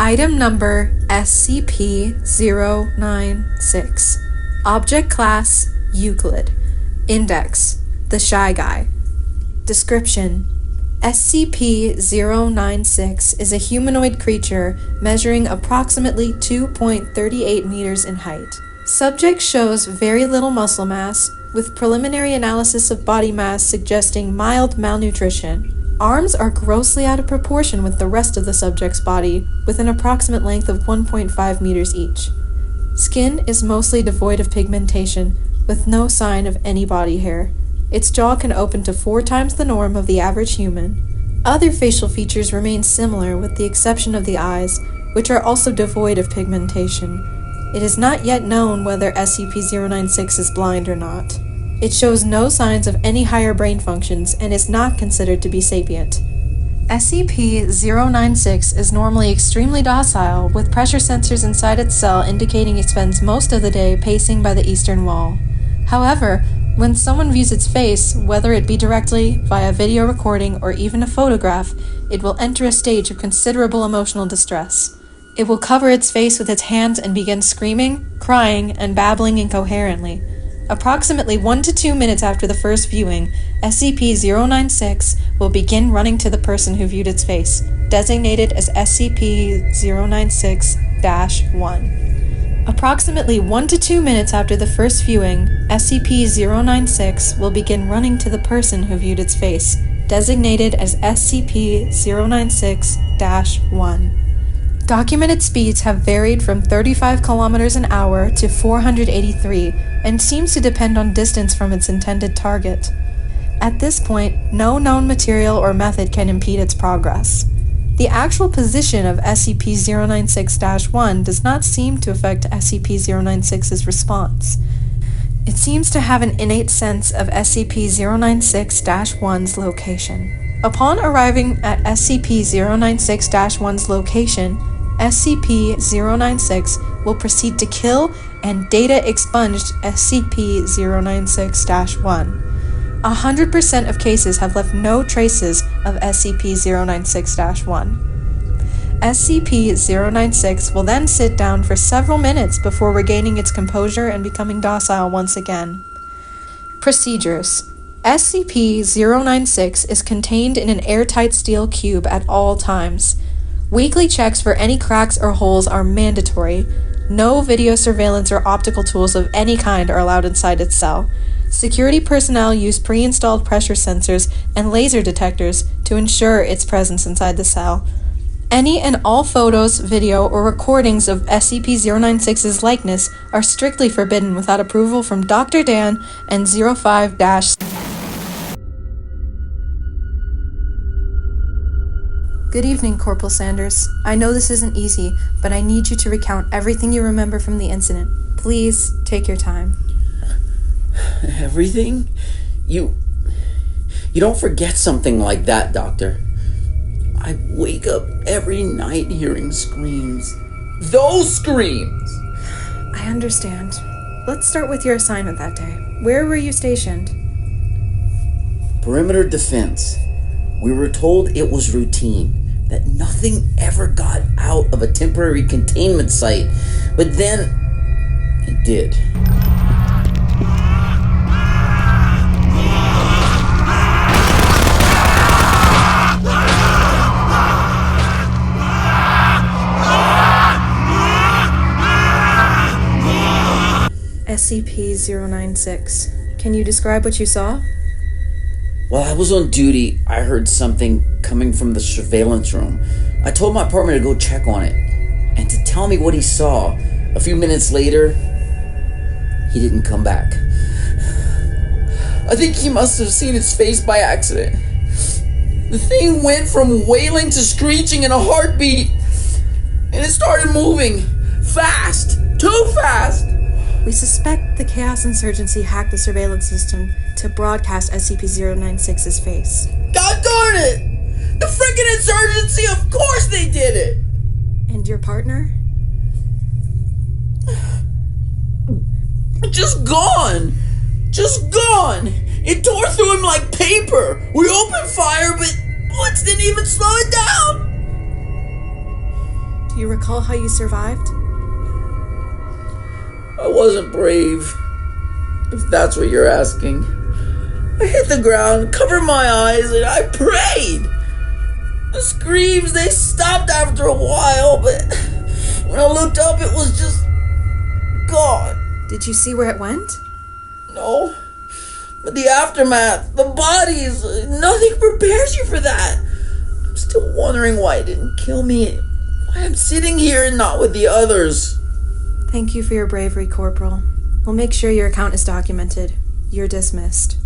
Item number SCP-096. Object Class Euclid. Index: The Shy Guy. Description: SCP-096 is a humanoid creature measuring approximately 2.38 meters in height. Subject shows very little muscle mass, with preliminary analysis of body mass suggesting mild malnutrition. Arms are grossly out of proportion with the rest of the subject's body, with an approximate length of 1.5 meters each. Skin is mostly devoid of pigmentation, with no sign of any body hair. Its jaw can open to 4 times the norm of the average human. Other facial features remain similar with the exception of the eyes, which are also devoid of pigmentation. It is not yet known whether SCP-096 is blind or not. It shows no signs of any higher brain functions and is not considered to be sapient. SCP-096 is normally extremely docile, with pressure sensors inside its cell indicating it spends most of the day pacing by the eastern wall. However, when someone views its face, whether it be directly, via video recording, or even a photograph, it will enter a stage of considerable emotional distress. It will cover its face with its hands and begin screaming, crying, and babbling incoherently. Approximately 1 to 2 minutes after the first viewing, SCP-096 will begin running to the person who viewed its face, designated as SCP-096-1. Approximately 1 to 2 minutes after the first viewing, SCP-096 will begin running to the person who viewed its face, designated as SCP-096-1. Documented speeds have varied from 35 kilometers an hour to 483 and seems to depend on distance from its intended target. At this point, no known material or method can impede its progress. The actual position of SCP-096-1 does not seem to affect SCP-096's response. It seems to have an innate sense of SCP-096-1's location. Upon arriving at SCP-096-1's location, SCP-096 will proceed to kill and data expunge SCP-096-1. 100% of cases have left no traces of SCP-096-1. SCP-096 will then sit down for several minutes before regaining its composure and becoming docile once again. Procedures: SCP-096 is contained in an airtight steel cube at all times. Weekly checks for any cracks or holes are mandatory. No video surveillance or optical tools of any kind are allowed inside its cell. Security personnel use pre-installed pressure sensors and laser detectors to ensure its presence inside the cell. Any and all photos, video, or recordings of SCP-096's likeness are strictly forbidden without approval from Dr. Dan and 05- Good evening, Corporal Sanders. I know this isn't easy, but I need you to recount everything you remember from the incident. Please take your time. Everything? You don't forget something like that, Doctor. I wake up every night hearing screams. Those screams! I understand. Let's start with your assignment that day. Where were you stationed? Perimeter defense. We were told it was routine, that nothing ever got out of a temporary containment site, but then it did. SCP-096. Can you describe what you saw? While I was on duty, I heard something coming from the surveillance room. I told my partner to go check on it, and to tell me what he saw. A few minutes later, he didn't come back. I think he must have seen his face by accident. The thing went from wailing to screeching in a heartbeat, and it started moving. Fast! Too fast! We suspect the Chaos Insurgency hacked the surveillance system to broadcast SCP-096's face. God darn it! The frickin' Insurgency, of course they did it! And your partner? Just gone! Just gone! It tore through him like paper! We opened fire, but bullets didn't even slow it down! Do you recall how you survived? I wasn't brave, if that's what you're asking. I hit the ground, covered my eyes, and I prayed. The screams, they stopped after a while, but when I looked up, it was just gone. Did you see where it went? No, but the aftermath, the bodies, nothing prepares you for that. I'm still wondering why it didn't kill me, why I'm sitting here and not with the others. Thank you for your bravery, Corporal. We'll make sure your account is documented. You're dismissed.